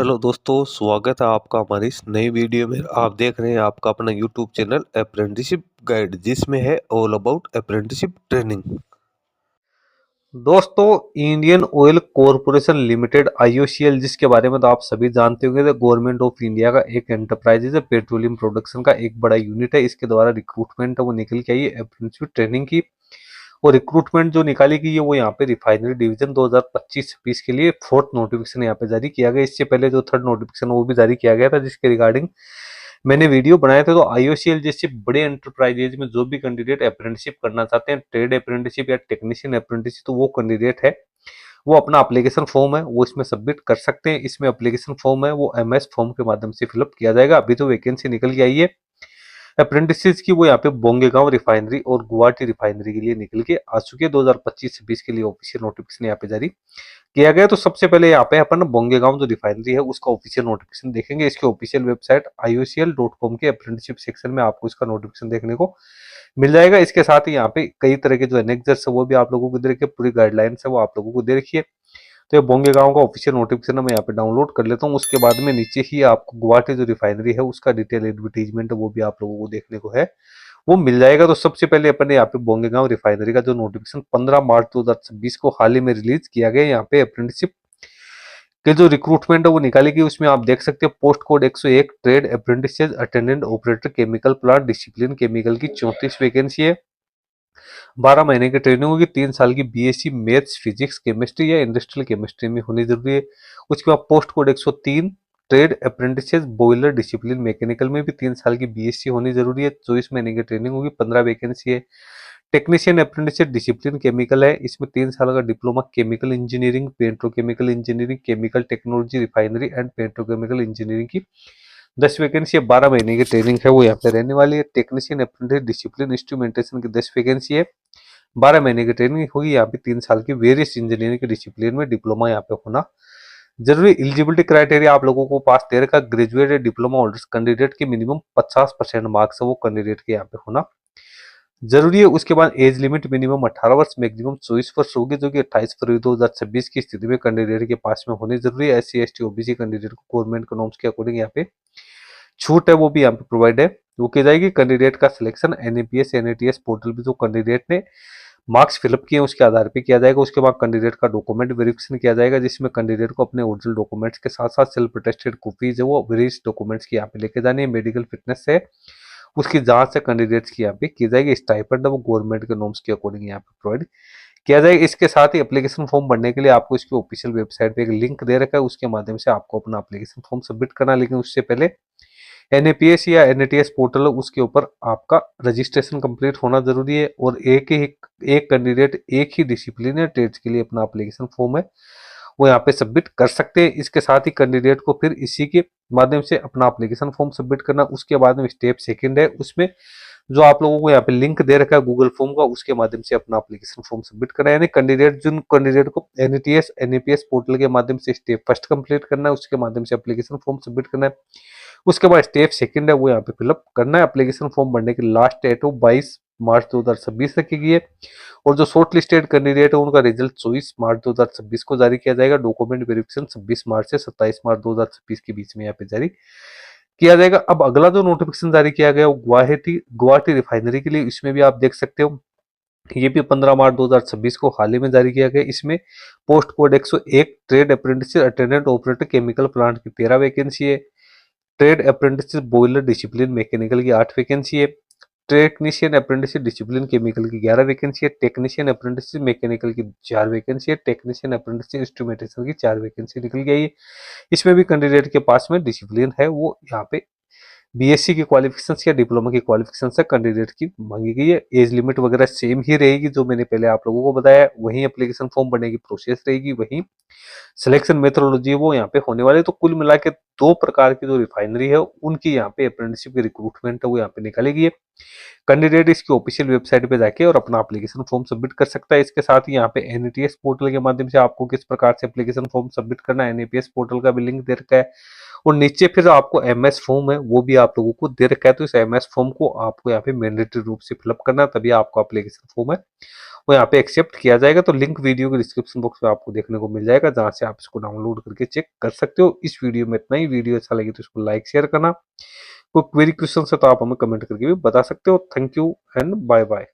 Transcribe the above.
Hello दोस्तों, स्वागत है आपका हमारी इस नई वीडियो में। आप देख रहे हैं आपका अपना यूट्यूब चैनल अप्रेंटिसशिप गाइड, जिसमें है ऑल अबाउट अप्रेंटिसशिप ट्रेनिंग। दोस्तों, Indian oil corporation limited IOCL, जिसके बारे में तो आप सभी जानते होंगे, तो गवर्नमेंट ऑफ इंडिया का एक एंटरप्राइजेज है, पेट्रोलियम प्रोडक्शन का एक बड़ा यूनिट है। इसके द्वारा रिक्रूटमेंट है वो निकल के आई है अप्रेंटिसशिप ट्रेनिंग की। और रिक्रूटमेंट जो निकाली गई है वो यहाँ पे रिफाइनरी डिवीजन 2025-26 के लिए फोर्थ नोटिफिकेशन यहाँ पे जारी किया गया। इससे पहले जो थर्ड नोटिफिकेशन वो भी जारी किया गया था, जिसके रिगार्डिंग मैंने वीडियो बनाए थे। तो IOCL जैसे बड़े एंटरप्राइजेज में जो भी कैंडिडेट अप्रेंटिसशिप करना चाहते हैं, ट्रेड अप्रेंटिसशिप या टेक्नीशियन अप्रेंटिसशिप, तो वो कैंडिडेट है वो अपना एप्लीकेशन फॉर्म है वो इसमें सबमिट कर सकते हैं। इसमें एप्लीकेशन फॉर्म है वो MS फॉर्म के माध्यम से फिलअप किया जाएगा। अभी तो वैकेंसी निकल के आई है अप्रेंटिसेस की, वो यहाँ पे बोंगेगांव रिफाइनरी और गुवाहाटी रिफाइनरी के लिए निकल के आ चुके हैं। 2025-26 के लिए ऑफिशियल नोटिफिकेशन यहाँ पे जारी किया गया। तो सबसे पहले यहाँ पे अपन बोंगेगांव जो रिफाइनरी है उसका ऑफिशियल नोटिफिकेशन देखेंगे। इसके ऑफिशियल वेबसाइट IOCL.com के अप्रेंटिसशिप सेक्शन में आपको इसका नोटिफिकेशन देखने को मिल जाएगा। इसके साथ ही यहाँ पे कई तरह के जो एनेक्सर्स है वो भी आप लोगों को दे रखे, पूरी गाइडलाइंस है वो आप लोगों को दे रखी है। तो ये बोंगेगांव का ऑफिशियल नोटिफिकेशन मैं यहाँ पे डाउनलोड कर लेता हूँ। उसके बाद में नीचे ही आपको गुवाहाटी जो रिफाइनरी है उसका डिटेल एडवर्टीजमेंट है वो भी आप लोगों को देखने को है वो मिल जाएगा। तो सबसे पहले अपन ने यहाँ पे बोंगेगांव रिफाइनरी का जो नोटिफिकेशन 15 मार्च 2026 को हाल ही में रिलीज किया गया, यहाँ पे अप्रेंटिसशिप के जो रिक्रूटमेंट है वो निकाली गई। उसमें आप देख सकते हैं post code 101 trade apprentices attendant operator chemical plant discipline chemical की 34 वैकेंसी है। 12 महीने की ट्रेनिंग होगी। 3 साल की BSc मैथ्स फिजिक्स केमिस्ट्री या इंडस्ट्रियल केमिस्ट्री में होनी जरूरी है। उसके बाद post code 103 trade apprentices boiler discipline mechanical में भी 3 साल की BSc होनी जरूरी है। 24 महीने की ट्रेनिंग होगी। 15 वैकेंसी है। टेक्नीशियन अप्रेंटिसशिप डिसिप्लिन केमिकल है, इसमें 3 साल का diploma chemical engineering, petrochemical engineering, chemical technology, refinery and petrochemical engineering की 10 वैकेंसी है। 12 महीने की ट्रेनिंग है वो यहाँ पे रहने वाली है। टेक्नीशियन अप्रेंटिस डिसिप्लिन इंस्ट्रूमेंटेशन की 10 वैकेंसी है। 12 महीने की ट्रेनिंग होगी। यहाँ पे 3 साल की वेरियस इंजीनियरिंग के डिसिप्लिन में डिप्लोमा यहाँ पे होना जरूरी। एलिजिबिलिटी क्राइटेरिया आप लोगों को पास 13 का ग्रेजुएट या डिप्लोमा होल्डर्स कैंडिडेट की मिनिमम 50% मार्क्स है वो कैंडिडेट के यहाँ पे होना जरूरी है। उसके बाद एज लिमिट मिनिमम 18 वर्ष मैक्सिमम 24 वर्ष होगी, जो कि 28 फरवरी 2026 की स्थिति में कैंडिडेट के पास में होनी जरूरी है। SC ST OBC कैंडिडेट को गवर्नमेंट के नॉर्म्स के अकॉर्डिंग यहाँ पे छूट है वो भी यहाँ पे प्रोवाइड है वो की जाएगी। कैंडिडेट का सिलेक्शन NAPS NATS पोर्टल पे जो कैंडिडेट ने मार्क्स फिलअप किए उसके आधार पे किया जाएगा। उसके बाद कैंडिडेट का डॉक्यूमेंट वेरिफिकेशन किया जाएगा, जिसमें कैंडिडेट को अपने ओरिजिनल डॉक्यूमेंट्स के साथ साथ सेल्फ अटेस्टेड कॉपीज है वो वेरियस डॉक्यूमेंट्स की यहाँ पे लेके जानी है। मेडिकल फिटनेस है उसकी जांच से कैंडिडेट्स की यहाँ पे की जाएगी। स्टाइपेंड है वो गवर्नमेंट के नॉर्म्स के अकॉर्डिंग यहाँ पे प्रोवाइड किया जाएगा। इसके साथ ही एप्लीकेशन फॉर्म भरने के लिए आपको इसकी ऑफिशियल वेबसाइट पे एक लिंक दे रखा है, उसके माध्यम से आपको अपना एप्लीकेशन फॉर्म सबमिट करना। लेकिन उससे पहले NAPS या NATS पोर्टल उसके ऊपर आपका रजिस्ट्रेशन कंप्लीट होना जरूरी है। और एक कैंडिडेट एक ही डिसिप्लिन या ट्रेड्स के लिए अपना एप्लीकेशन फॉर्म है वो यहाँ पे सबमिट कर सकते हैं। इसके साथ ही कैंडिडेट को फिर इसी के माध्यम से अपना एप्लीकेशन फॉर्म सबमिट करना। उसके बाद में स्टेप सेकंड है, उसमें जो आप लोगों को यहाँ पे लिंक दे रखा है गूगल फॉर्म का, उसके माध्यम से अपना एप्लीकेशन फॉर्म सबमिट करना है। यानी कैंडिडेट को NATS NAPS पोर्टल के माध्यम से स्टेप फर्स्ट कंप्लीट करना है, उसके माध्यम से एप्लीकेशन फॉर्म सबमिट करना है। उसके बाद स्टेप सेकंड है वो यहाँ पे फिलअप करना है। एप्लीकेशन फॉर्म भरने की लास्ट डेट हो 22 मार्च 2026 रखी गई है। और जो शॉर्ट लिस्टेड कैंडिडेट है उनका रिजल्ट 24 मार्च 2026 को जारी किया जाएगा। डॉक्यूमेंट वेरिफिकेशन 26 मार्च से 27 मार्च 2026 के बीच में यहाँ पे जारी किया जाएगा। अब अगला जो नोटिफिकेशन जारी किया गया वो गुवाहाटी रिफाइनरी के लिए, इसमें भी आप देख सकते हो ये भी 15 मार्च 2026 को हाल ही में जारी किया गया। इसमें post code 101 trade apprentice attendant operator chemical plant की 13 वैकेंसी है। Trade apprentice boiler discipline mechanical की 8 वैकेंसी है। टेक्नीशियन अप्रेंटिस डिसिप्लिन केमिकल की 11 वैकेंसी है। टेक्नीशियन अप्रेंटिस मैकेनिकल की 4 वैकेंसी है। टेक्नीशियन अप्रेंटिस इंस्ट्रूमेंटेशन की 4 वैकेंसी निकल गई है। इसमें भी कैंडिडेट के पास में डिसिप्लिन है वो यहाँ पे BSc की क्वालिफिकेशन या डिप्लोमा की क्वालिफिकेशन से कैंडिडेट की मांगी गई है। एज लिमिट वगैरह सेम ही रहेगी जो मैंने पहले आप लोगों को बताया। वही एप्लीकेशन फॉर्म भरने की प्रोसेस रहेगी, वही सिलेक्शन मेथोडोलॉजी वो यहाँ पे होने वाले। तो कुल मिला के 2 प्रकार की जो रिफाइनरी है उनकी यहाँ पे अप्रेंटिसशिप की रिक्रूटमेंट है वो यहाँ पे निकाली गई है। कैंडिडेट इसकी ऑफिशियल वेबसाइट पे जाके और अपना एप्लीकेशन फॉर्म सबमिट कर सकता है। इसके साथ ही यहाँ पे NATS पोर्टल के माध्यम से आपको किस प्रकार से एप्लीकेशन फॉर्म सबमिट करना है NAPS पोर्टल का भी लिंक दे रखा है। और नीचे फिर आपको MS फॉर्म है वो भी आप लोगों को दे रखा है। तो इस MS फॉर्म को आपको यहाँ पे मैंडेटरी रूप से फिलअप करना है, तभी आपका एप्लीकेशन फॉर्म है वो यहाँ पे एक्सेप्ट किया जाएगा। तो लिंक वीडियो के डिस्क्रिप्शन बॉक्स में आपको देखने को मिल जाएगा, जहाँ से आप इसको डाउनलोड करके चेक कर सकते हो। इस वीडियो में इतना ही। वीडियो अच्छा लगे तो इसको लाइक शेयर करना। कोई क्वेरी क्वेश्चन है तो आप हमें कमेंट करके भी बता सकते हो। Thank you and bye bye.